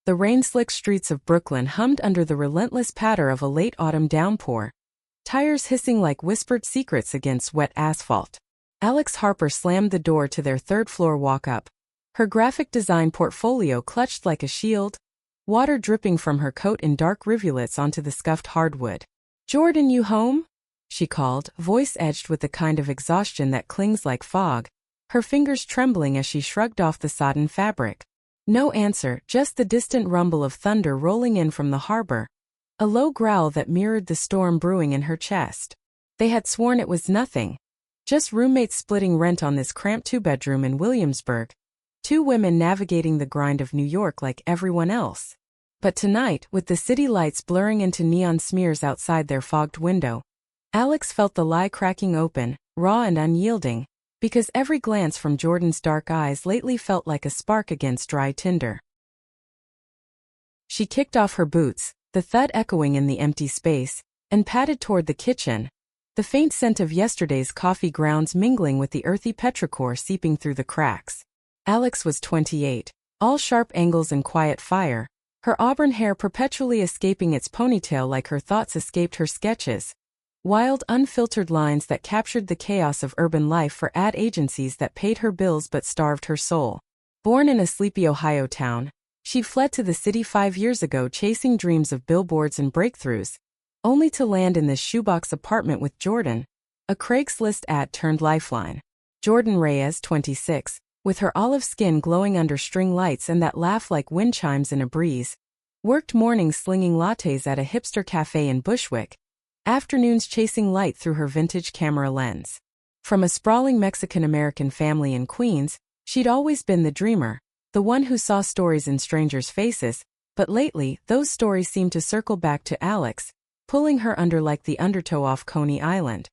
The rain-slicked streets of Brooklyn hummed under the relentless patter of a late autumn downpour, tires hissing like whispered secrets against wet asphalt. Alex Harper slammed the door to their third-floor walk-up, her graphic design portfolio clutched like a shield, water dripping from her coat in dark rivulets onto the scuffed hardwood. "Jordan, you home?" she called, voice edged with the kind of exhaustion that clings like fog, her fingers trembling as she shrugged off the sodden fabric. No answer, just the distant rumble of thunder rolling in from the harbor, a low growl that mirrored the storm brewing in her chest. They had sworn it was nothing, just roommates splitting rent on this cramped two-bedroom in Williamsburg, two women navigating the grind of New York like everyone else. But tonight, with the city lights blurring into neon smears outside their fogged window, Alex felt the lie cracking open, raw and unyielding, because every glance from Jordan's dark eyes lately felt like a spark against dry tinder. She kicked off her boots, the thud echoing in the empty space, and padded toward the kitchen, the faint scent of yesterday's coffee grounds mingling with the earthy petrichor seeping through the cracks. Alex was 28, all sharp angles and quiet fire, her auburn hair perpetually escaping its ponytail like her thoughts escaped her sketches. Wild, unfiltered lines that captured the chaos of urban life for ad agencies that paid her bills but starved her soul. Born in a sleepy Ohio town, she fled to the city 5 years ago chasing dreams of billboards and breakthroughs, only to land in this shoebox apartment with Jordan, a Craigslist ad turned lifeline. Jordan Reyes, 26, with her olive skin glowing under string lights and that laugh like wind chimes in a breeze, worked mornings slinging lattes at a hipster cafe in Bushwick, afternoons chasing light through her vintage camera lens. From a sprawling Mexican-American family in Queens, she'd always been the dreamer, the one who saw stories in strangers' faces, but lately, those stories seemed to circle back to Alex, pulling her under like the undertow off Coney Island.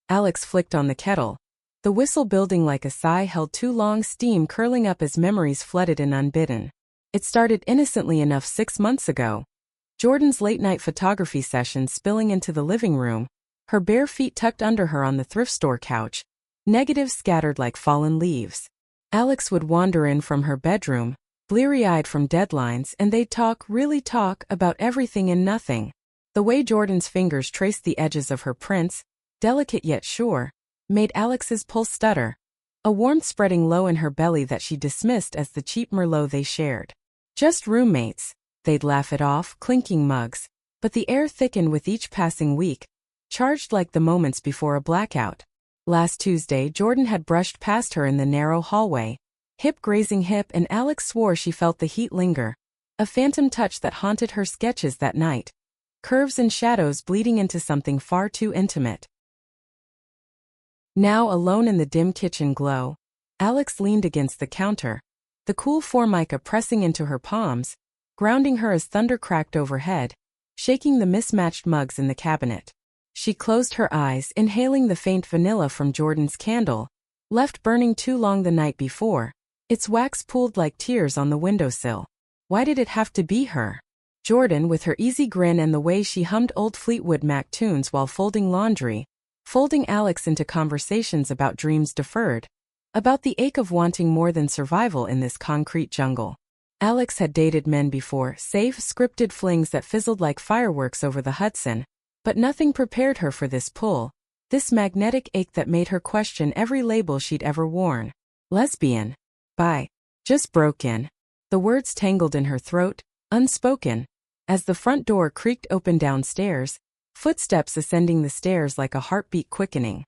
Alex flicked on the kettle, the whistle building like a sigh held too long, steam curling up as memories flooded in unbidden. It started innocently enough 6 months ago. Jordan's late-night photography sessions spilling into the living room, her bare feet tucked under her on the thrift store couch, negatives scattered like fallen leaves. Alex would wander in from her bedroom, bleary-eyed from deadlines, and they'd talk, really talk, about everything and nothing. The way Jordan's fingers traced the edges of her prints, delicate yet sure, made Alex's pulse stutter, a warmth spreading low in her belly that she dismissed as the cheap Merlot they shared. Just roommates, they'd laugh it off, clinking mugs, but the air thickened with each passing week, charged like the moments before a blackout. Last Tuesday, Jordan had brushed past her in the narrow hallway, hip grazing hip, and Alex swore she felt the heat linger, a phantom touch that haunted her sketches that night, curves and shadows bleeding into something far too intimate. Now alone in the dim kitchen glow, Alex leaned against the counter, the cool formica pressing into her palms, grounding her as thunder cracked overhead, shaking the mismatched mugs in the cabinet. She closed her eyes, inhaling the faint vanilla from Jordan's candle, left burning too long the night before, its wax pooled like tears on the windowsill. Why did it have to be her? Jordan, with her easy grin and the way she hummed old Fleetwood Mac tunes while folding laundry, folding Alex into conversations about dreams deferred, about the ache of wanting more than survival in this concrete jungle. Alex had dated men before, safe, scripted flings that fizzled like fireworks over the Hudson, but nothing prepared her for this pull, this magnetic ache that made her question every label she'd ever worn. Lesbian. Bi. Just broken. The words tangled in her throat, unspoken, as the front door creaked open downstairs, footsteps ascending the stairs like a heartbeat quickening.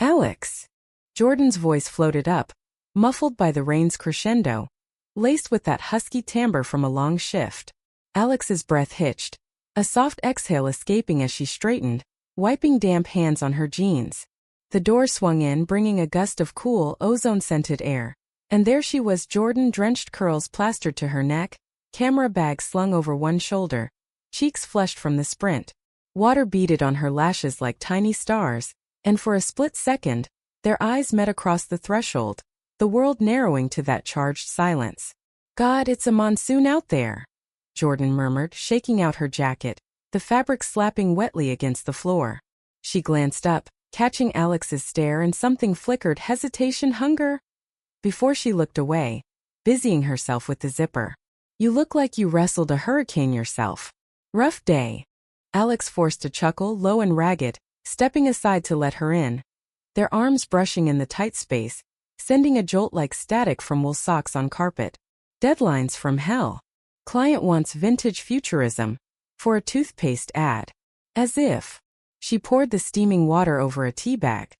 Alex. Jordan's voice floated up, muffled by the rain's crescendo, laced with that husky timbre from a long shift. Alex's breath hitched, a soft exhale escaping as she straightened, wiping damp hands on her jeans. The door swung in, bringing a gust of cool, ozone-scented air. And there she was, Jordan-drenched curls plastered to her neck, camera bag slung over one shoulder, cheeks flushed from the sprint. Water beaded on her lashes like tiny stars, and for a split second, their eyes met across the threshold, the world narrowing to that charged silence. "God, it's a monsoon out there," Jordan murmured, shaking out her jacket, the fabric slapping wetly against the floor. She glanced up, catching Alex's stare, and something flickered, hesitation, hunger. Before she looked away, busying herself with the zipper. You look like you wrestled a hurricane yourself. Rough day. Alex forced a chuckle, low and ragged, stepping aside to let her in. Their arms brushing in the tight space, sending a jolt like static from wool socks on carpet. Deadlines from hell. Client wants vintage futurism for a toothpaste ad. As if. She poured the steaming water over a tea bag.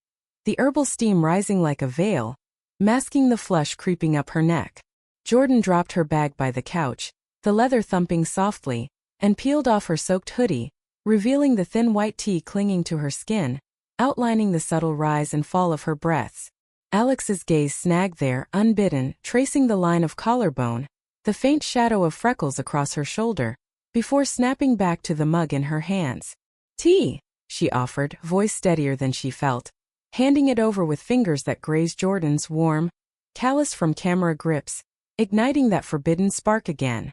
The herbal steam rising like a veil, masking the flush creeping up her neck. Jordan dropped her bag by the couch, the leather thumping softly, and peeled off her soaked hoodie, revealing the thin white tee clinging to her skin, outlining the subtle rise and fall of her breaths. Alex's gaze snagged there, unbidden, tracing the line of collarbone, the faint shadow of freckles across her shoulder, before snapping back to the mug in her hands. Tea, she offered, voice steadier than she felt, handing it over with fingers that grazed Jordan's, warm, callous from camera grips, igniting that forbidden spark again.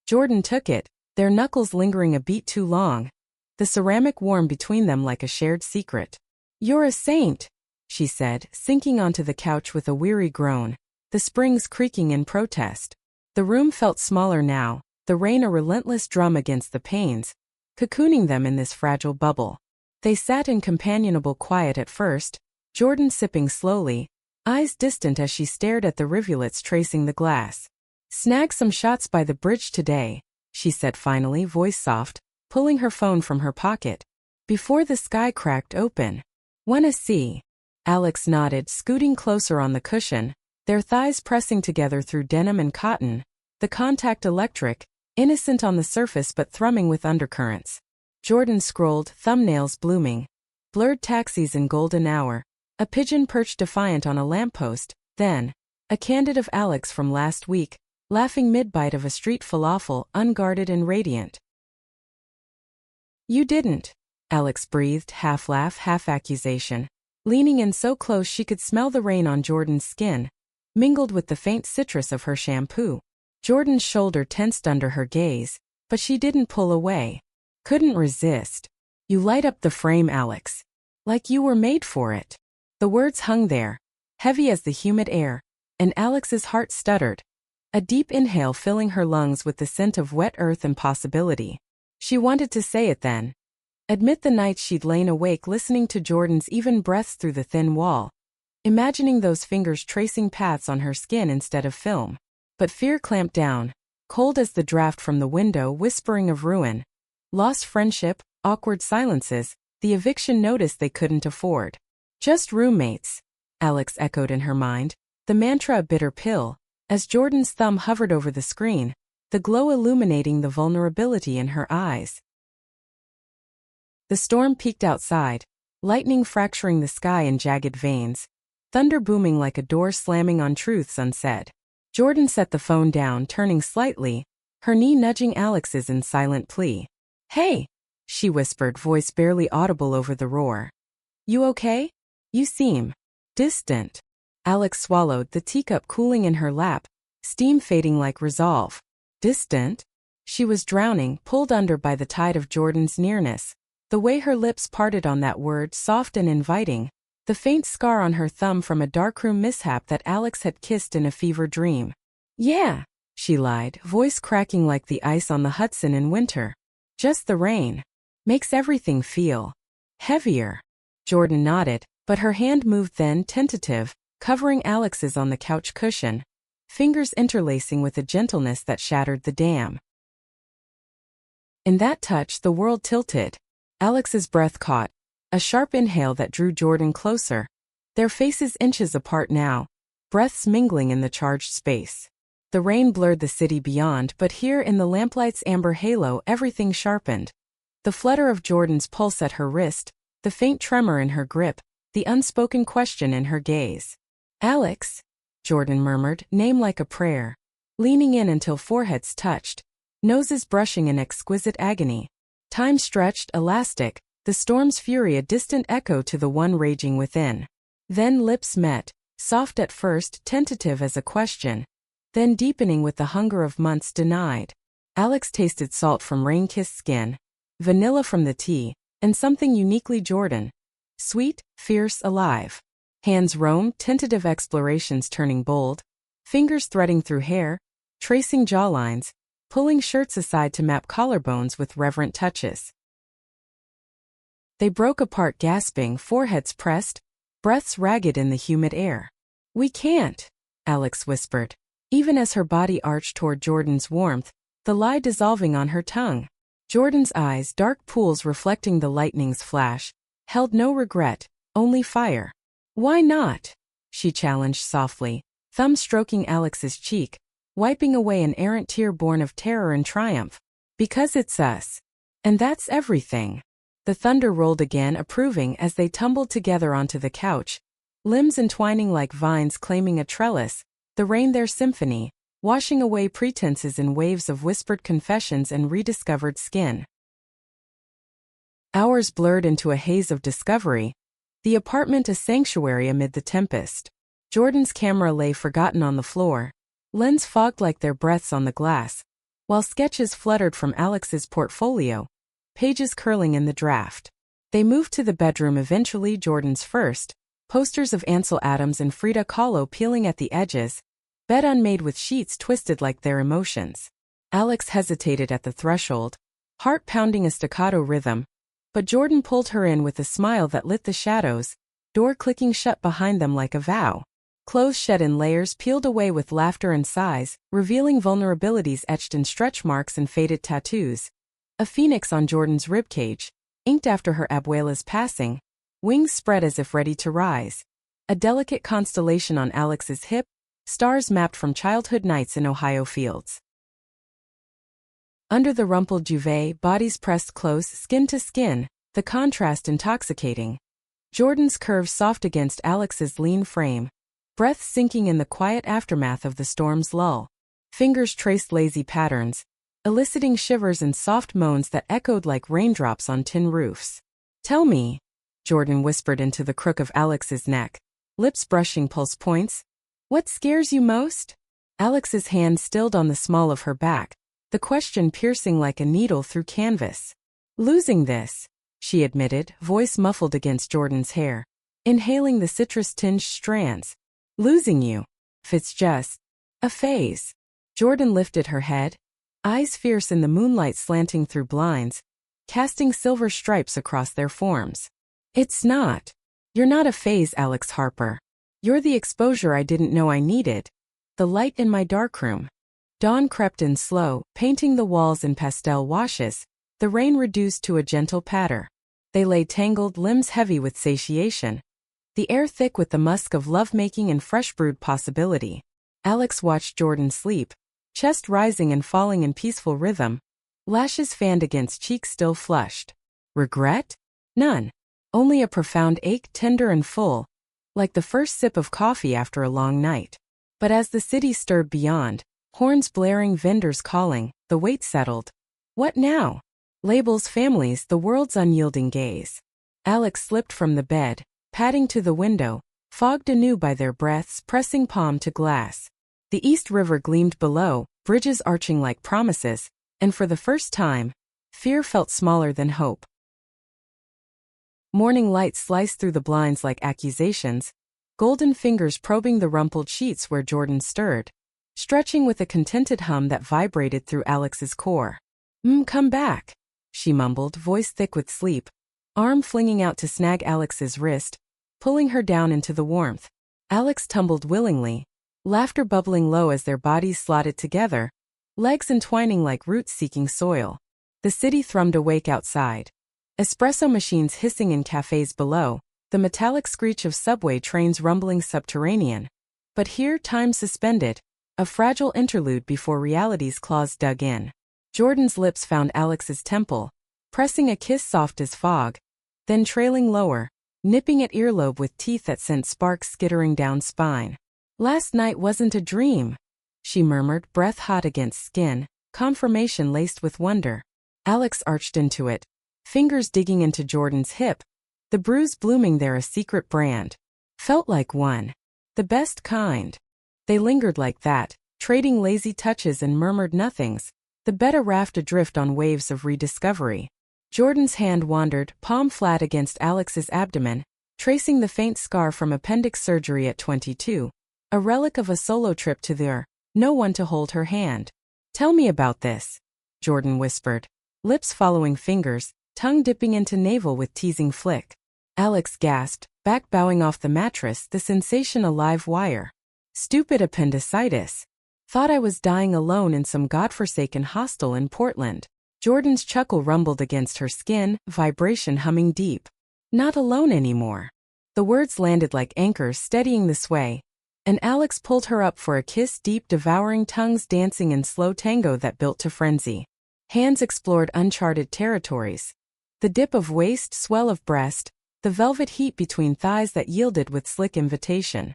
Jordan took it, their knuckles lingering a beat too long, the ceramic warm between them like a shared secret. You're a saint, she said, sinking onto the couch with a weary groan, the springs creaking in protest. The room felt smaller now, the rain a relentless drum against the panes, cocooning them in this fragile bubble. They sat in companionable quiet at first, Jordan sipping slowly, eyes distant as she stared at the rivulets tracing the glass. Snag some shots by the bridge today, she said finally, voice soft, pulling her phone from her pocket. Before the sky cracked open. Wanna see? Alex nodded, scooting closer on the cushion, their thighs pressing together through denim and cotton, the contact electric, innocent on the surface but thrumming with undercurrents. Jordan scrolled, thumbnails blooming. Blurred taxis in golden hour. A pigeon perched defiant on a lamppost, then, a candid of Alex from last week, laughing mid-bite of a street falafel, unguarded and radiant. You didn't, Alex breathed, half laugh, half accusation, leaning in so close she could smell the rain on Jordan's skin, mingled with the faint citrus of her shampoo. Jordan's shoulder tensed under her gaze, but she didn't pull away. Couldn't resist. You light up the frame, Alex. Like you were made for it. The words hung there, heavy as the humid air, and Alex's heart stuttered. A deep inhale filling her lungs with the scent of wet earth and possibility. She wanted to say it then. Admit the nights she'd lain awake listening to Jordan's even breaths through the thin wall, imagining those fingers tracing paths on her skin instead of film. But fear clamped down, cold as the draft from the window, whispering of ruin. Lost friendship, awkward silences, the eviction notice they couldn't afford. Just roommates, Alex echoed in her mind, the mantra a bitter pill, as Jordan's thumb hovered over the screen, the glow illuminating the vulnerability in her eyes. The storm peaked outside, lightning fracturing the sky in jagged veins, thunder booming like a door slamming on truths unsaid. Jordan set the phone down, turning slightly, her knee nudging Alex's in silent plea. Hey, she whispered, voice barely audible over the roar. You okay? You seem distant. Alex swallowed, the teacup cooling in her lap, steam fading like resolve. Distant? She was drowning, pulled under by the tide of Jordan's nearness. The way her lips parted on that word, soft and inviting, the faint scar on her thumb from a darkroom mishap that Alex had kissed in a fever dream. Yeah, she lied, voice cracking like the ice on the Hudson in winter. Just the rain. Makes everything feel heavier. Jordan nodded, but her hand moved then, tentative, covering Alex's on the couch cushion, fingers interlacing with a gentleness that shattered the dam. In that touch the world tilted. Alex's breath caught, a sharp inhale that drew Jordan closer. Their faces inches apart now, breaths mingling in the charged space. The rain blurred the city beyond, but here in the lamplight's amber halo everything sharpened. The flutter of Jordan's pulse at her wrist, the faint tremor in her grip, the unspoken question in her gaze. Alex, Jordan murmured, name like a prayer. Leaning in until foreheads touched, noses brushing in exquisite agony. Time stretched, elastic, the storm's fury a distant echo to the one raging within. Then lips met, soft at first, tentative as a question, then deepening with the hunger of months denied. Alex tasted salt from rain-kissed skin, vanilla from the tea, and something uniquely Jordan. Sweet, fierce, alive. Hands roamed, tentative explorations turning bold, fingers threading through hair, tracing jawlines, pulling shirts aside to map collarbones with reverent touches. They broke apart gasping, foreheads pressed, breaths ragged in the humid air. "We can't," Alex whispered, even as her body arched toward Jordan's warmth, the lie dissolving on her tongue. Jordan's eyes, dark pools reflecting the lightning's flash, held no regret, only fire. "Why not?" she challenged softly, thumb stroking Alex's cheek, wiping away an errant tear born of terror and triumph. "Because it's us. And that's everything." The thunder rolled again, approving as they tumbled together onto the couch, limbs entwining like vines claiming a trellis, the rain their symphony, washing away pretenses in waves of whispered confessions and rediscovered skin. Hours blurred into a haze of discovery, the apartment a sanctuary amid the tempest. Jordan's camera lay forgotten on the floor, lens fogged like their breaths on the glass, while sketches fluttered from Alex's portfolio, pages curling in the draft. They moved to the bedroom eventually, Jordan's first, posters of Ansel Adams and Frida Kahlo peeling at the edges, bed unmade with sheets twisted like their emotions. Alex hesitated at the threshold, heart pounding a staccato rhythm, but Jordan pulled her in with a smile that lit the shadows, door clicking shut behind them like a vow. Clothes shed in layers peeled away with laughter and sighs, revealing vulnerabilities etched in stretch marks and faded tattoos. A phoenix on Jordan's ribcage, inked after her abuela's passing, wings spread as if ready to rise. A delicate constellation on Alex's hip, stars mapped from childhood nights in Ohio fields. Under the rumpled duvet, bodies pressed close, skin to skin, the contrast intoxicating. Jordan's curves soft against Alex's lean frame, breath sinking in the quiet aftermath of the storm's lull. Fingers traced lazy patterns, eliciting shivers and soft moans that echoed like raindrops on tin roofs. "Tell me," Jordan whispered into the crook of Alex's neck, lips brushing pulse points, "what scares you most?" Alex's hand stilled on the small of her back, the question piercing like a needle through canvas. "Losing this," she admitted, voice muffled against Jordan's hair, inhaling the citrus-tinged strands. "Losing you. If it's just a phase." Jordan lifted her head, eyes fierce in the moonlight slanting through blinds, casting silver stripes across their forms. "It's not. You're not a phase, Alex Harper. You're the exposure I didn't know I needed. The light in my darkroom." Dawn crept in slow, painting the walls in pastel washes, the rain reduced to a gentle patter. They lay tangled, limbs heavy with satiation, the air thick with the musk of lovemaking and fresh-brewed possibility. Alex watched Jordan sleep, chest rising and falling in peaceful rhythm, lashes fanned against cheeks still flushed. Regret? None. Only a profound ache, tender and full, like the first sip of coffee after a long night. But as the city stirred beyond, horns blaring, vendors calling, the weight settled. What now? Labels, families, the world's unyielding gaze. Alex slipped from the bed, padding to the window, fogged anew by their breaths, pressing palm to glass. The East River gleamed below, bridges arching like promises, and for the first time, fear felt smaller than hope. Morning light sliced through the blinds like accusations, golden fingers probing the rumpled sheets where Jordan stirred, stretching with a contented hum that vibrated through Alex's core. Come back," she mumbled, voice thick with sleep, arm flinging out to snag Alex's wrist, pulling her down into the warmth. Alex tumbled willingly, laughter bubbling low as their bodies slotted together, legs entwining like roots seeking soil. The city thrummed awake outside. Espresso machines hissing in cafes below, the metallic screech of subway trains rumbling subterranean. But here time suspended, a fragile interlude before reality's claws dug in. Jordan's lips found Alex's temple, pressing a kiss soft as fog, then trailing lower, nipping at earlobe with teeth that sent sparks skittering down spine. "Last night wasn't a dream," she murmured, breath hot against skin, confirmation laced with wonder. Alex arched into it, fingers digging into Jordan's hip, the bruise blooming there a secret brand. Felt like one. The best kind. They lingered like that, trading lazy touches and murmured nothings, the bed a raft adrift on waves of rediscovery. Jordan's hand wandered, palm flat against Alex's abdomen, tracing the faint scar from appendix surgery at 22, A relic of a solo trip to there, no one to hold her hand. Tell me about this, Jordan whispered, lips following fingers, tongue dipping into navel with teasing flick. Alex gasped, back bowing off the mattress, the sensation a live wire. Stupid appendicitis. Thought I was dying alone in some godforsaken hostel in Portland. Jordan's chuckle rumbled against her skin, vibration humming deep. Not alone anymore. The words landed like anchors steadying the sway, and Alex pulled her up for a kiss, deep devouring tongues dancing in slow tango that built to frenzy. Hands explored uncharted territories. The dip of waist, swell of breast, the velvet heat between thighs that yielded with slick invitation.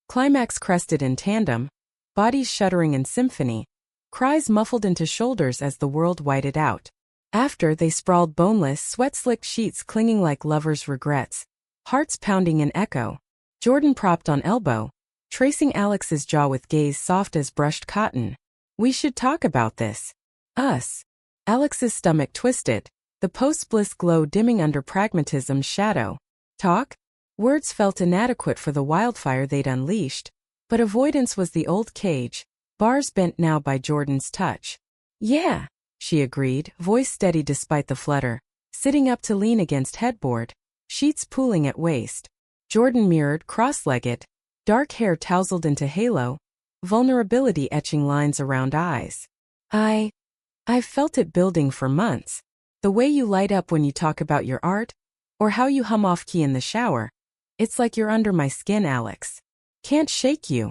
Climax crested in tandem, bodies shuddering in symphony, cries muffled into shoulders as the world whited out. After, they sprawled boneless, sweat-slicked sheets clinging like lovers' regrets, hearts pounding in echo. Jordan propped on elbow, tracing Alex's jaw with gaze soft as brushed cotton. We should talk about this. Us. Alex's stomach twisted, the post-bliss glow dimming under pragmatism's shadow. Talk? Words felt inadequate for the wildfire they'd unleashed, but avoidance was the old cage, bars bent now by Jordan's touch. Yeah, she agreed, voice steady despite the flutter, sitting up to lean against headboard, sheets pooling at waist. Jordan mirrored, cross-legged, dark hair tousled into halo, vulnerability etching lines around eyes. I've felt it building for months. The way you light up when you talk about your art, or how you hum off-key in the shower. It's like you're under my skin, Alex. Can't shake you.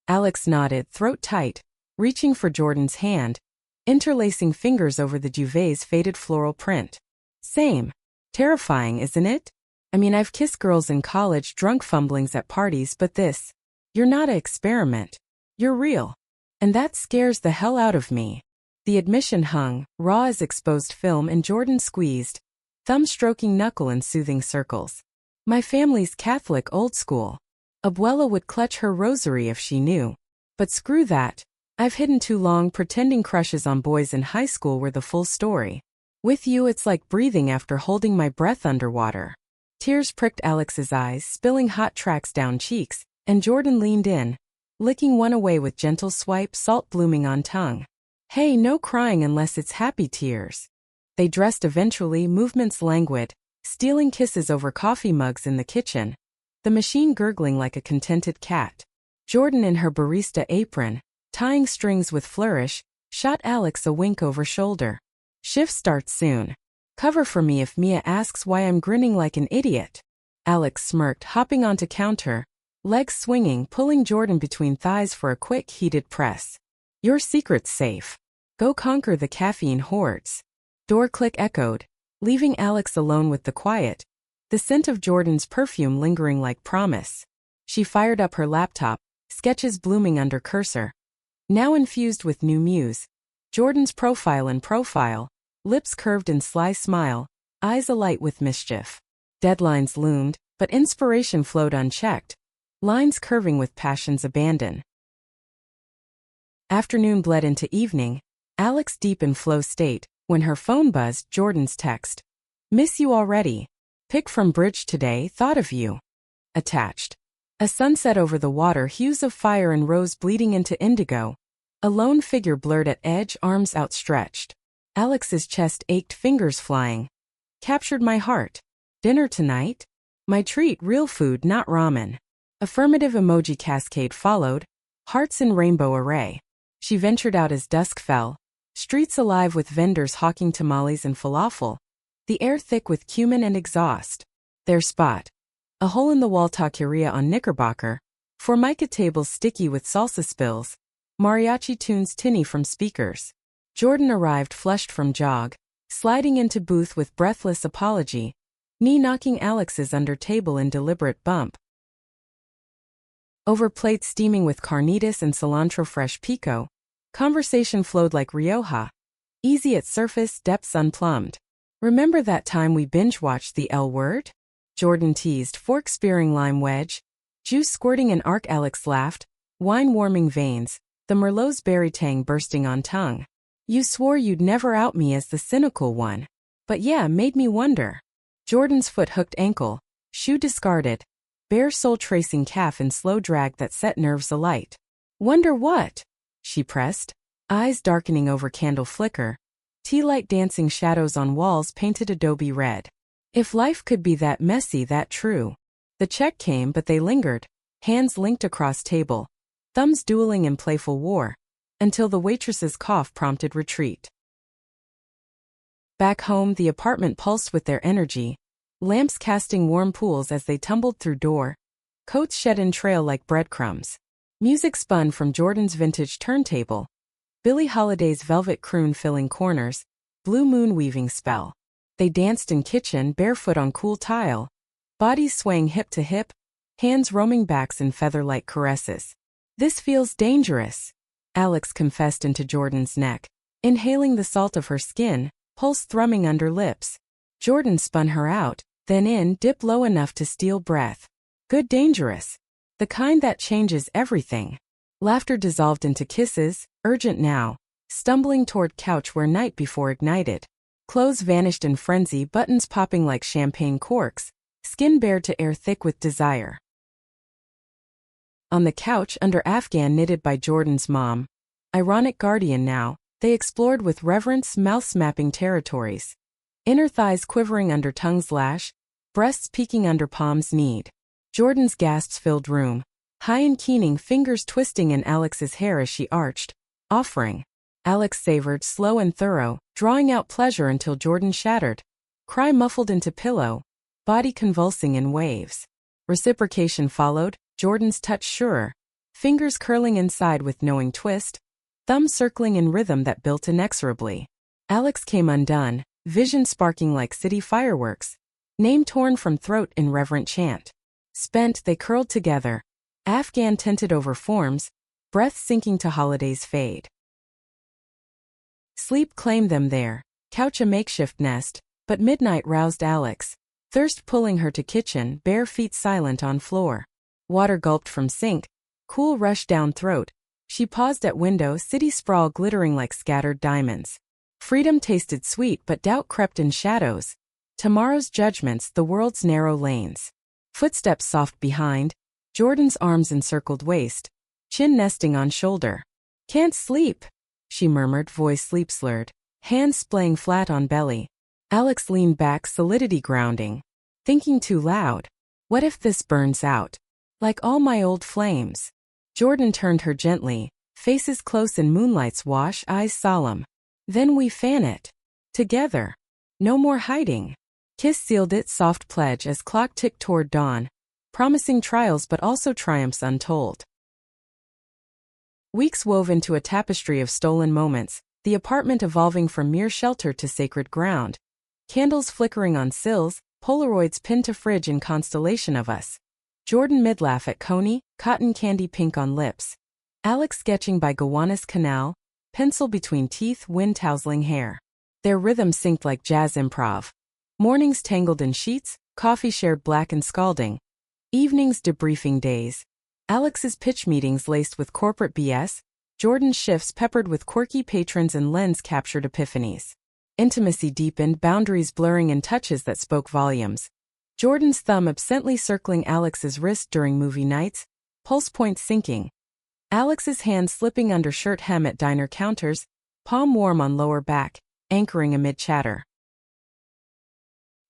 Alex nodded, throat tight, reaching for Jordan's hand, interlacing fingers over the duvet's faded floral print. Same. Terrifying, isn't it? I mean, I've kissed girls in college, drunk fumblings at parties, but this, you're not an experiment. You're real. And that scares the hell out of me. The admission hung, raw as exposed film, and Jordan squeezed, thumb stroking knuckle in soothing circles. My family's Catholic, old school. Abuela would clutch her rosary if she knew. But screw that. I've hidden too long pretending crushes on boys in high school were the full story. With you it's like breathing after holding my breath underwater. Tears pricked Alex's eyes, spilling hot tracks down cheeks, and Jordan leaned in, licking one away with gentle swipe, salt blooming on tongue. Hey, no crying unless it's happy tears. They dressed eventually, movements languid, stealing kisses over coffee mugs in the kitchen, the machine gurgling like a contented cat. Jordan in her barista apron, tying strings with flourish, shot Alex a wink over shoulder. Shift starts soon. Cover for me if Mia asks why I'm grinning like an idiot. Alex smirked, hopping onto counter, legs swinging, pulling Jordan between thighs for a quick, heated press. Your secret's safe. Go conquer the caffeine hordes. Door click echoed, leaving Alex alone with the quiet, the scent of Jordan's perfume lingering like promise. She fired up her laptop, sketches blooming under cursor. Now infused with new muse. Jordan's profile in profile, lips curved in sly smile, eyes alight with mischief. Deadlines loomed, but inspiration flowed unchecked, lines curving with passion's abandon. Afternoon bled into evening, Alex deep in flow state, when her phone buzzed, Jordan's text. Miss you already. Pick from bridge today, thought of you. Attached. A sunset over the water, hues of fire and rose bleeding into indigo. A lone figure blurred at edge, arms outstretched. Alex's chest ached, fingers flying. Captured my heart. Dinner tonight? My treat, real food, not ramen. Affirmative emoji cascade followed, hearts in rainbow array. She ventured out as dusk fell, streets alive with vendors hawking tamales and falafel, the air thick with cumin and exhaust. Their spot. A hole-in-the-wall taqueria on Knickerbocker, formica tables sticky with salsa spills, mariachi tunes tinny from speakers. Jordan arrived flushed from jog, sliding into booth with breathless apology, knee knocking Alex's under table in deliberate bump. Over plate steaming with carnitas and cilantro fresh pico, conversation flowed like Rioja, easy at surface, depths unplumbed. Remember that time we binge-watched The L Word? Jordan teased, fork spearing lime wedge, juice squirting an arc. Alex laughed, wine warming veins, the Merlot's berry tang bursting on tongue. You swore you'd never out me as the cynical one. But yeah, made me wonder. Jordan's foot hooked ankle, shoe discarded, bare soul-tracing calf in slow drag that set nerves alight. Wonder what? She pressed, eyes darkening over candle flicker, tea-light dancing shadows on walls painted adobe red. If life could be that messy, that true. The check came, but they lingered, hands linked across table, thumbs dueling in playful war, until the waitress's cough prompted retreat. Back home, the apartment pulsed with their energy, lamps casting warm pools as they tumbled through door, coats shed in trail like breadcrumbs. Music spun from Jordan's vintage turntable, Billie Holiday's velvet croon filling corners, blue moon weaving spell. They danced in kitchen barefoot on cool tile, bodies swaying hip to hip, hands roaming backs in feather-like caresses. This feels dangerous, Alex confessed into Jordan's neck, inhaling the salt of her skin, pulse thrumming under lips. Jordan spun her out, then in, dip low enough to steal breath. Good dangerous. The kind that changes everything. Laughter dissolved into kisses, urgent now, stumbling toward couch where night before ignited. Clothes vanished in frenzy, buttons popping like champagne corks, skin bared to air thick with desire. On the couch under Afghan knitted by Jordan's mom, ironic guardian now, they explored with reverence mouth-mapping territories. Inner thighs quivering under tongue's lash, breasts peeking under palms kneed. Jordan's gasps filled room, high and keening fingers twisting in Alex's hair as she arched, offering. Alex savored slow and thorough, drawing out pleasure until Jordan shattered, cry muffled into pillow, body convulsing in waves. Reciprocation followed, Jordan's touch surer, fingers curling inside with knowing twist, thumb circling in rhythm that built inexorably. Alex came undone, vision sparking like city fireworks, name torn from throat in reverent chant. Spent, they curled together, Afghan tinted over forms, breath sinking to Holiday's fade. Sleep claimed them there, couch a makeshift nest, but midnight roused Alex, thirst pulling her to kitchen, bare feet silent on floor. Water gulped from sink, cool rushed down throat. She paused at window, city sprawl glittering like scattered diamonds. Freedom tasted sweet, but doubt crept in shadows. Tomorrow's judgments, the world's narrow lanes. Footsteps soft behind, Jordan's arms encircled waist, chin nesting on shoulder. Can't sleep, she murmured, voice sleep-slurred, hands splaying flat on belly. Alex leaned back, solidity grounding. Thinking too loud. What if this burns out? Like all my old flames. Jordan turned her gently, faces close in moonlight's wash, eyes solemn. Then we fan it. Together. No more hiding. Kiss sealed its soft pledge as clock ticked toward dawn, promising trials but also triumphs untold. Weeks wove into a tapestry of stolen moments, the apartment evolving from mere shelter to sacred ground. Candles flickering on sills, Polaroids pinned to fridge in constellation of us. Jordan midlaugh at Coney, cotton candy pink on lips. Alex sketching by Gowanus Canal, pencil between teeth, wind tousling hair. Their rhythm synced like jazz improv. Mornings tangled in sheets, coffee shared black and scalding. Evenings debriefing days. Alex's pitch meetings laced with corporate BS, Jordan's shifts peppered with quirky patrons and lens-captured epiphanies. Intimacy deepened, boundaries blurring in touches that spoke volumes. Jordan's thumb absently circling Alex's wrist during movie nights, pulse points sinking. Alex's hand slipping under shirt hem at diner counters, palm warm on lower back, anchoring amid chatter.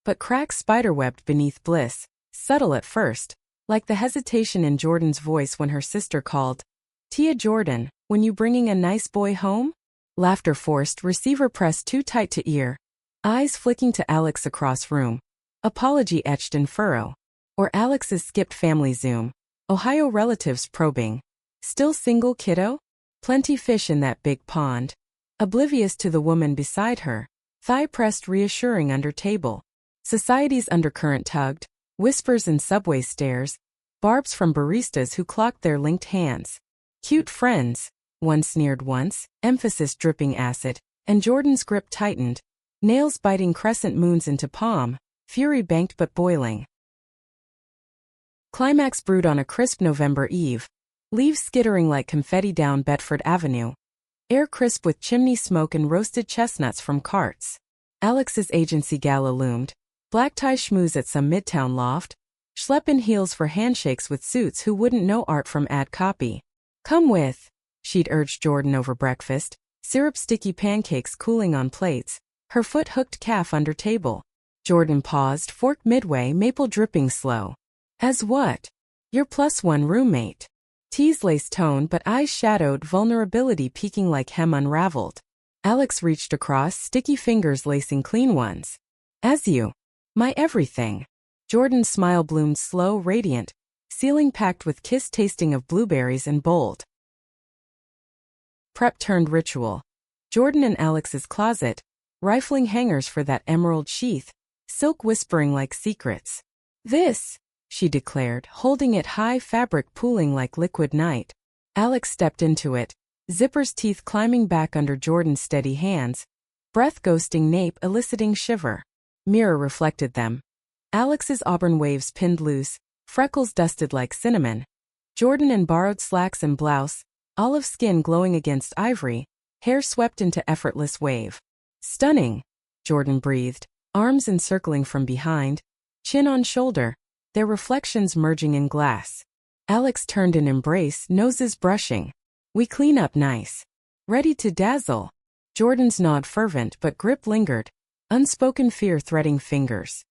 But cracks spiderwebbed beneath bliss, subtle at first, like the hesitation in Jordan's voice when her sister called, "Tia Jordan, when you bringing a nice boy home?" Laughter forced, receiver pressed too tight to ear, eyes flicking to Alex across room. Apology etched in furrow. Or Alex's skipped family Zoom. Ohio relatives probing. Still single, kiddo? Plenty fish in that big pond. Oblivious to the woman beside her, thigh pressed reassuring under table. Society's undercurrent tugged, whispers in subway stairs, barbs from baristas who clocked their linked hands. Cute friends, one sneered once, emphasis dripping acid, and Jordan's grip tightened, nails biting crescent moons into palm, fury banked but boiling. Climax brewed on a crisp November eve, leaves skittering like confetti down Bedford Avenue, air crisp with chimney smoke and roasted chestnuts from carts. Alex's agency gala loomed, black tie schmooze at some midtown loft, Schlep in heels for handshakes with suits who wouldn't know art from ad copy. Come with, she'd urged Jordan over breakfast, syrup-sticky pancakes cooling on plates, her foot-hooked calf under table. Jordan paused, fork midway, maple dripping slow. As what? Your +1 roommate. T's lace tone but eyes shadowed, vulnerability peeking like hem unraveled. Alex reached across, sticky fingers lacing clean ones. As you. My everything. Jordan's smile bloomed slow, radiant, ceiling packed with kiss tasting of blueberries and bold. Prep turned ritual. Jordan in Alex's closet, rifling hangers for that emerald sheath, silk whispering like secrets. This, she declared, holding it high, fabric pooling like liquid night. Alex stepped into it, zipper's teeth climbing back under Jordan's steady hands, breath ghosting nape, eliciting shiver. Mirror reflected them. Alex's auburn waves pinned loose, freckles dusted like cinnamon. Jordan in borrowed slacks and blouse, olive skin glowing against ivory, hair swept into effortless wave. Stunning, Jordan breathed, arms encircling from behind, chin on shoulder, their reflections merging in glass. Alex turned in embrace, noses brushing. We clean up nice. Ready to dazzle. Jordan's nod fervent but grip lingered, unspoken fear threading fingers.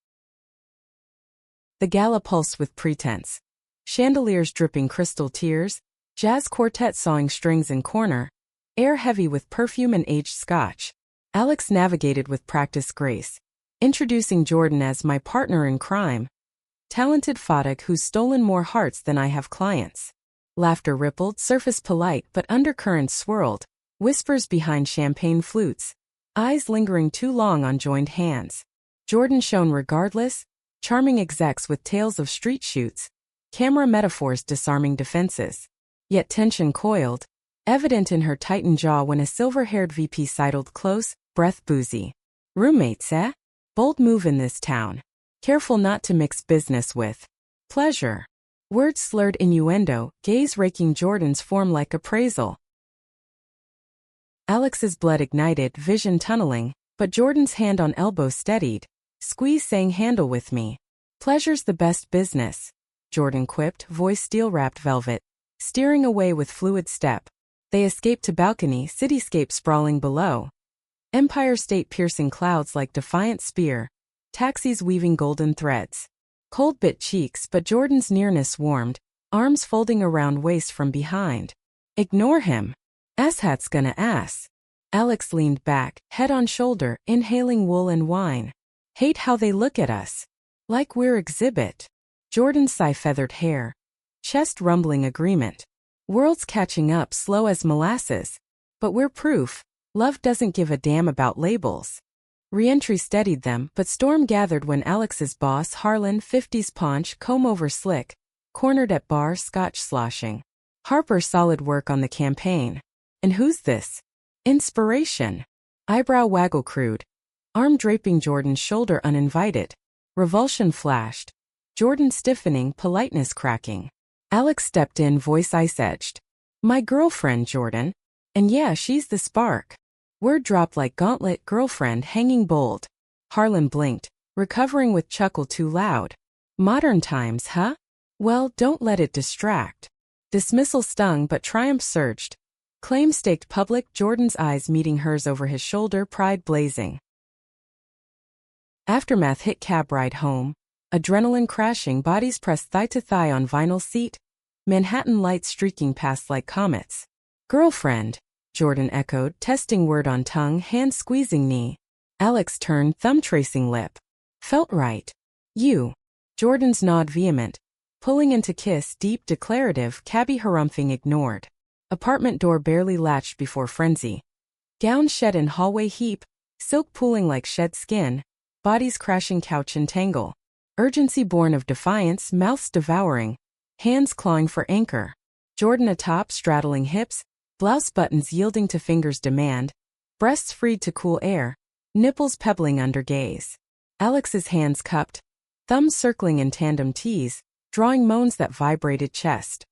The gala pulsed with pretense. Chandeliers dripping crystal tears, jazz quartet sawing strings in corner, air heavy with perfume and aged scotch. Alex navigated with practiced grace, introducing Jordan as my partner in crime. Talented fanatic who's stolen more hearts than I have clients. Laughter rippled, surface polite but undercurrents swirled, whispers behind champagne flutes, eyes lingering too long on joined hands. Jordan shone regardless, charming execs with tales of street shoots, camera metaphors disarming defenses. Yet tension coiled, evident in her tightened jaw when a silver-haired VP sidled close, breath boozy. Roommates, eh? Bold move in this town. Careful not to mix business with pleasure. Words slurred innuendo, gaze raking Jordan's form like appraisal. Alex's blood ignited, vision tunneling, but Jordan's hand on elbow steadied. Squeeze saying handle with me. Pleasure's the best business, Jordan quipped, voice steel-wrapped velvet, steering away with fluid step. They escaped to balcony, cityscape sprawling below. Empire State piercing clouds like defiant spear, taxis weaving golden threads. Cold bit cheeks but Jordan's nearness warmed, arms folding around waist from behind. Ignore him. Asshat's gonna ass. Alex leaned back, head on shoulder, inhaling wool and wine. Hate how they look at us. Like we're exhibit. Jordan's sigh-feathered hair. Chest rumbling agreement. Worlds catching up slow as molasses. But we're proof. Love doesn't give a damn about labels. Re-entry steadied them, but storm gathered when Alex's boss Harlan 50s paunch comb-over slick, cornered at bar scotch sloshing. Harper solid work on the campaign. And who's this? Inspiration. Eyebrow waggle crude. Arm draping Jordan's shoulder uninvited. Revulsion flashed. Jordan stiffening, politeness cracking. Alex stepped in, voice ice-edged. My girlfriend, Jordan. And yeah, she's the spark. Word dropped like gauntlet, girlfriend hanging bold. Harlan blinked, recovering with chuckle too loud. Modern times, huh? Well, don't let it distract. Dismissal stung but triumph surged. Claim staked public, Jordan's eyes meeting hers over his shoulder, pride blazing. Aftermath hit cab ride home. Adrenaline crashing, bodies pressed thigh to thigh on vinyl seat. Manhattan lights streaking past like comets. Girlfriend, Jordan echoed, testing word on tongue, hand squeezing knee. Alex turned, thumb tracing lip. Felt right. You. Jordan's nod vehement. Pulling into kiss, deep, declarative, cabbie harumphing ignored. Apartment door barely latched before frenzy. Gown shed in hallway heap, silk pooling like shed skin, bodies crashing couch entangle. Urgency born of defiance, mouths devouring, hands clawing for anchor. Jordan atop, straddling hips, blouse buttons yielding to fingers' demand, breasts freed to cool air, nipples pebbling under gaze. Alex's hands cupped, thumbs circling in tandem tease, drawing moans that vibrated chest.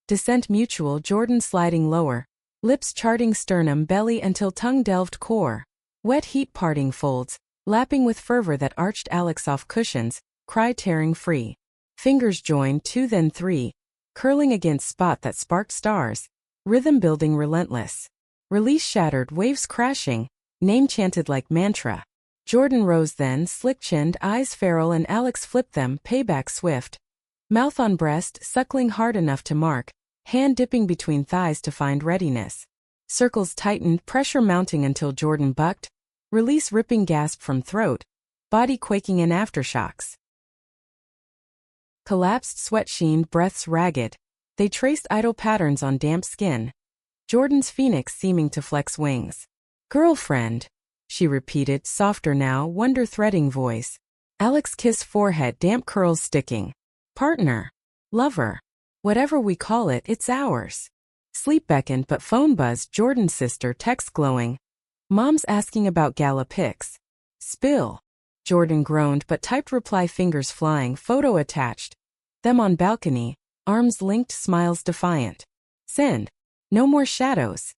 Descent mutual, Jordan sliding lower, lips charting sternum, belly until tongue delved core. Wet heat parting folds, lapping with fervor that arched Alex off cushions, cry tearing free. Fingers joined 2 then 3, curling against spot that sparked stars, rhythm building relentless. Release shattered, waves crashing, name chanted like mantra. Jordan rose then, slick-chinned, eyes feral, and Alex flipped them, payback swift. Mouth on breast, suckling hard enough to mark, hand dipping between thighs to find readiness. Circles tightened, pressure mounting until Jordan bucked. Release ripping gasp from throat, body quaking in aftershocks. Collapsed sweat sheened, breaths ragged. They traced idle patterns on damp skin. Jordan's phoenix seeming to flex wings. Girlfriend, she repeated, softer now, wonder-threading voice. Alex kiss forehead, damp curls sticking. Partner. Lover. Whatever we call it, it's ours. Sleep beckoned but phone buzzed, Jordan's sister text glowing. Mom's asking about gala pics. Spill. Jordan groaned but typed reply, fingers flying, photo attached. Them on balcony, arms linked, smiles defiant. Send. No more shadows.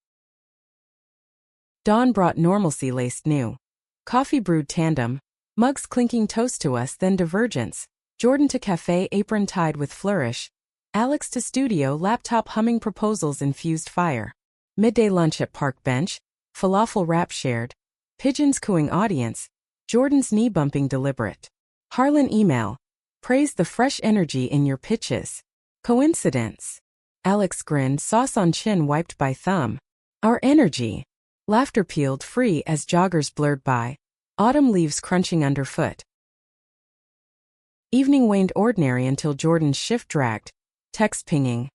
Dawn brought normalcy laced new. Coffee brewed tandem, mugs clinking toast to us, then divergence. Jordan to cafe, apron tied with flourish. Alex to studio, laptop humming, proposals infused fire. Midday lunch at park bench, falafel wrap shared. Pigeons cooing audience, Jordan's knee bumping deliberate. Harlan email. Praise the fresh energy in your pitches. Coincidence? Alex grinned, sauce on chin wiped by thumb. Our energy. Laughter peeled free as joggers blurred by. Autumn leaves crunching underfoot. Evening waned ordinary until Jordan's shift dragged. Text pinging.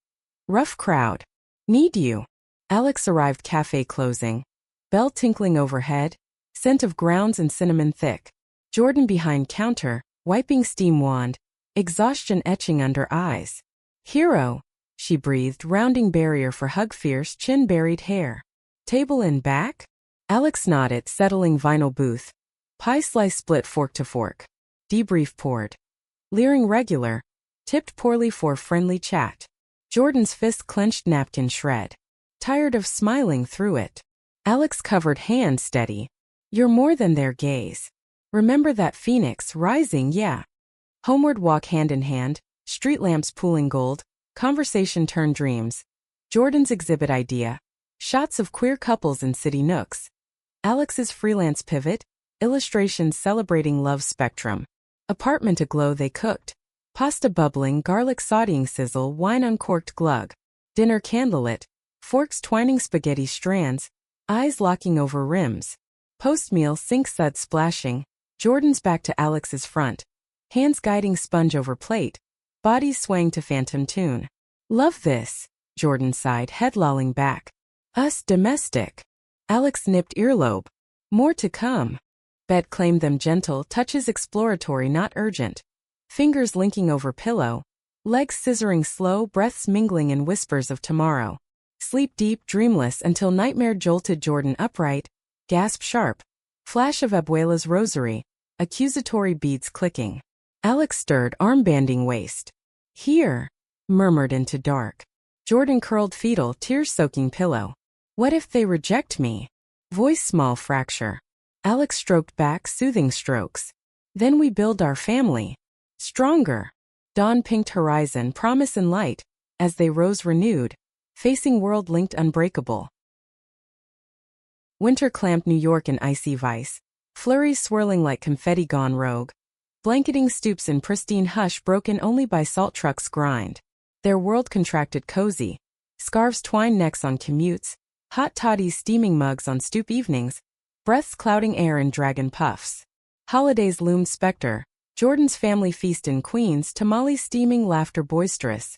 Rough crowd. Need you. Alex arrived, cafe closing. Bell tinkling overhead. Scent of grounds and cinnamon thick. Jordan behind counter, wiping steam wand. Exhaustion etching under eyes. Hero, she breathed, rounding barrier for hug, fierce, chin buried hair. Table in back? Alex nodded, settling vinyl booth. Pie slice split fork to fork. Debrief poured. Leering regular. Tipped poorly for friendly chat. Jordan's fist clenched, napkin shred. Tired of smiling through it. Alex covered hand steady. You're more than their gaze. Remember that phoenix rising, yeah. Homeward walk hand in hand, street lamps pooling gold, conversation turned dreams. Jordan's exhibit idea. Shots of queer couples in city nooks. Alex's freelance pivot, illustrations celebrating love spectrum. Apartment aglow, they cooked. Pasta bubbling, garlic sautéing sizzle, wine uncorked glug. Dinner candlelit, forks twining spaghetti strands, eyes locking over rims. Post-meal sink thud splashing, Jordan's back to Alex's front. Hands guiding sponge over plate, bodies swaying to phantom tune. Love this, Jordan sighed, head lolling back. Us domestic. Alex nipped earlobe. More to come. Bed claimed them, gentle touches exploratory, not urgent. Fingers linking over pillow. Legs scissoring slow, breaths mingling in whispers of tomorrow. Sleep deep, dreamless until nightmare jolted Jordan upright. Gasp sharp. Flash of abuela's rosary. Accusatory beads clicking. Alex stirred, armbanding waist. Here. Murmured into dark. Jordan curled fetal, tears-soaking pillow. What if they reject me? Voice small fracture. Alex stroked back, soothing strokes. Then we build our family. Stronger. Dawn pinked horizon, promise and light, as they rose renewed, facing world linked unbreakable. Winter clamped New York in icy vice. Flurries swirling like confetti gone rogue. Blanketing stoops in pristine hush broken only by salt trucks grind. Their world contracted cozy. Scarves twined necks on commutes. Hot toddies steaming mugs on stoop evenings. Breaths clouding air in dragon puffs. Holidays loomed specter. Jordan's family feast in Queens, tamales steaming, laughter boisterous.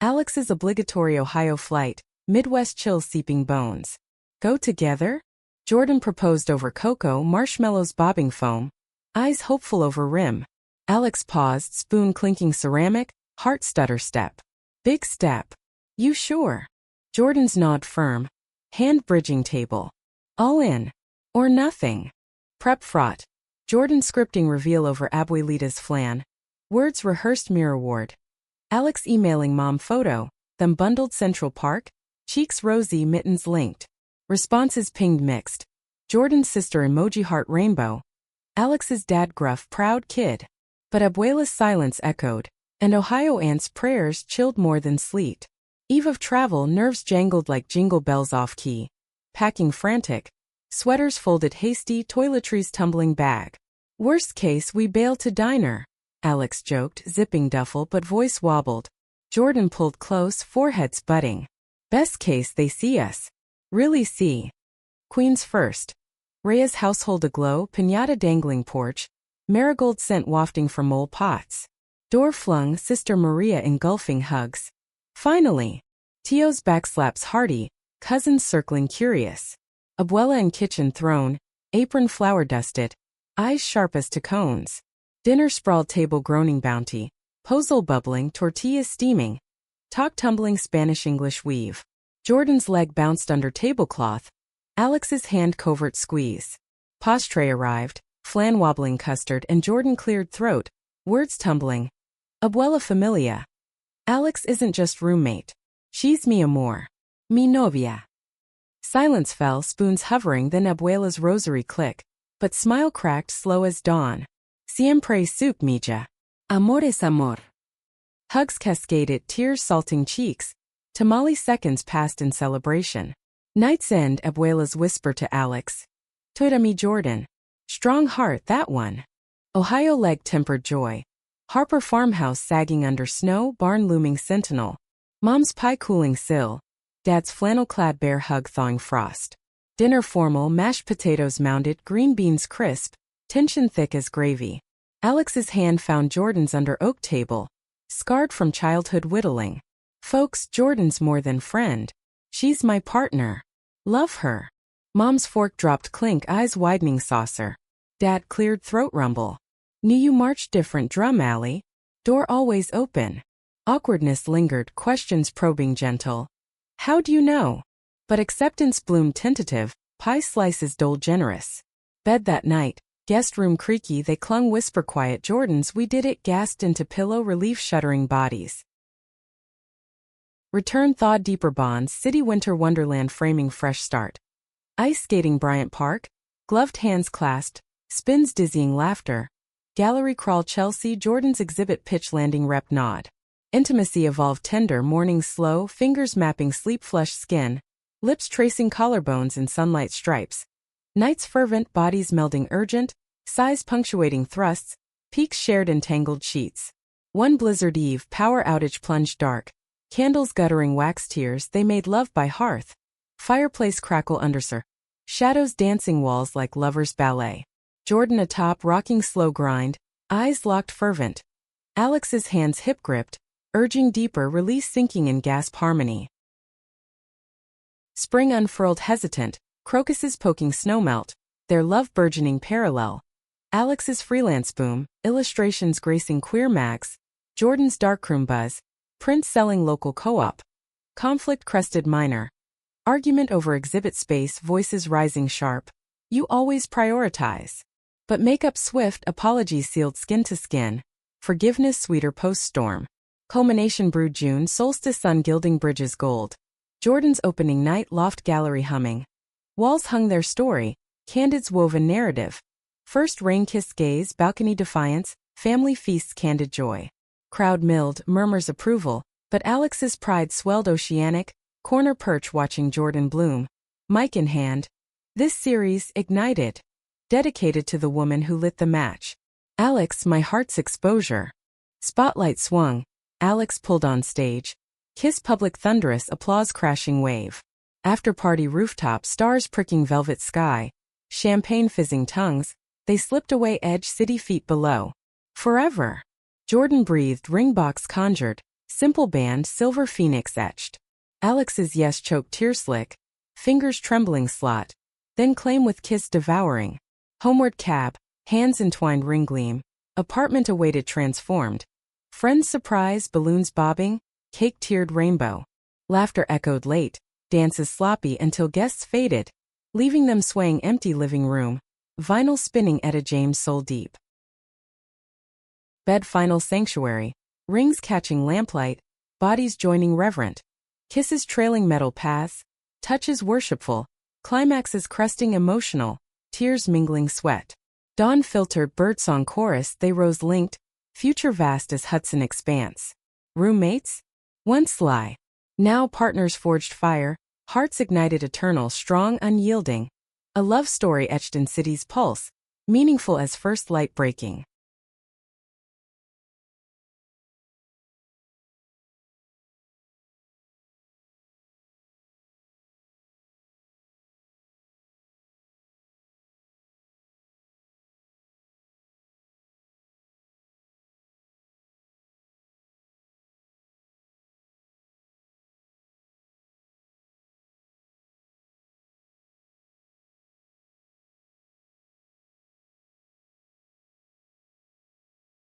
Alex's obligatory Ohio flight, Midwest chill seeping bones. Go together? Jordan proposed over cocoa, marshmallows bobbing foam. Eyes hopeful over rim. Alex paused, spoon clinking ceramic, heart stutter step. Big step. You sure? Jordan's nod firm. Hand bridging table. All in. Or nothing. Prep fraught. Jordan scripting reveal over abuelita's flan. Words rehearsed mirror ward. Alex emailing mom photo, them bundled Central Park, cheeks rosy, mittens linked. Responses pinged mixed. Jordan's sister emoji heart rainbow. Alex's dad gruff, proud kid. But Abuela's silence echoed, and Ohio Aunt's prayers chilled more than sleet. Eve of travel, nerves jangled like jingle bells off-key. Packing frantic. Sweaters folded hasty, toiletries tumbling bag. Worst case, we bail to diner, Alex joked, zipping duffel but voice wobbled. Jordan pulled close, foreheads butting. Best case, they see us. Really see. Queens first. Rhea's household aglow, piñata dangling porch, marigold scent wafting from mole pots. Door flung, Sister Maria engulfing hugs. Finally. Tio's backslaps hearty, cousins circling curious. Abuela in kitchen throne, apron flour dusted, eyes sharp as to cones. Dinner sprawled table groaning bounty, pozole bubbling, tortillas steaming. Talk tumbling Spanish-English weave. Jordan's leg bounced under tablecloth. Alex's hand covert squeeze. Pause tray arrived, flan wobbling custard and Jordan cleared throat, words tumbling. Abuela familia. Alex isn't just roommate. She's mi amor. Mi novia. Silence fell, spoons hovering, then Abuela's rosary click, but smile cracked slow as dawn. Siempre soup mija. Amor es amor. Hugs cascaded, tears salting cheeks. Tamale seconds passed in celebration. Night's end, Abuela's whisper to Alex. Toda mi Jordan. Strong heart, that one. Ohio leg tempered joy. Harper farmhouse sagging under snow, barn looming sentinel. Mom's pie cooling sill. Dad's flannel-clad bear hug thawing frost. Dinner formal, mashed potatoes mounded, green beans crisp, tension thick as gravy. Alex's hand found Jordan's under oak table, scarred from childhood whittling. Folks, Jordan's more than friend. She's my partner. Love her. Mom's fork dropped clink, eyes widening saucer. Dad cleared throat rumble. Knew you marched different drum alley. Door always open. Awkwardness lingered, questions probing gentle. How do you know? But acceptance bloomed tentative, pie slices dole generous. Bed that night, guest room creaky, they clung whisper quiet. Jordan's we did it gasped into pillow relief shuddering bodies. Return thawed deeper bonds, city winter wonderland framing fresh start. Ice skating Bryant Park, gloved hands clasped, spins dizzying laughter. Gallery crawl Chelsea, Jordan's exhibit pitch landing rep nod. Intimacy evolved tender, mornings slow, fingers mapping sleep-flushed skin, lips tracing collarbones in sunlight stripes. Nights fervent, bodies melding urgent, sighs punctuating thrusts, peaks shared in tangled sheets. One blizzard eve, power outage plunged dark. Candles guttering wax tears, they made love by hearth. Fireplace crackle undersir. Shadows dancing walls like lovers' ballet. Jordan atop rocking slow grind, eyes locked fervent. Alex's hands hip-gripped, urging deeper release sinking in gasp harmony. Spring unfurled hesitant, crocuses poking snowmelt, their love burgeoning parallel. Alex's freelance boom, illustrations gracing queer mags. Jordan's darkroom buzz, prints selling local co-op. Conflict crested minor. Argument over exhibit space, voices rising sharp. You always prioritize. But makeup swift, apologies sealed skin to skin. Forgiveness sweeter post-storm. Culmination brewed June, solstice sun gilding bridges gold. Jordan's opening night, loft gallery humming. Walls hung their story, candids woven narrative. First rain-kissed gaze, balcony defiance, family feasts candid joy. Crowd milled, murmurs approval, but Alex's pride swelled oceanic, corner perch watching Jordan bloom. Mic in hand. This series, ignited. Dedicated to the woman who lit the match. Alex, my heart's exposure. Spotlight swung. Alex pulled on stage. Kiss public thunderous, applause crashing wave. After party rooftop, stars pricking velvet sky. Champagne fizzing tongues. They slipped away, edge city feet below. Forever. Jordan breathed, ring box conjured. Simple band, silver phoenix etched. Alex's yes choked tear slick. Fingers trembling slot. Then claim with kiss devouring. Homeward cab, hands entwined ring gleam. Apartment awaited transformed. Friends surprise, balloons bobbing, cake tiered rainbow. Laughter echoed late, dances sloppy until guests faded, leaving them swaying empty living room. Vinyl spinning Etta James soul deep. Bed final sanctuary, rings catching lamplight, bodies joining reverent. Kisses trailing metal paths, touches worshipful, climaxes crusting emotional, tears mingling sweat. Dawn filtered birdsong chorus, they rose linked, future vast as Hudson expanse. Roommates? Once sly. Now partners forged fire, hearts ignited eternal, strong, unyielding. A love story etched in city's pulse, meaningful as first light breaking.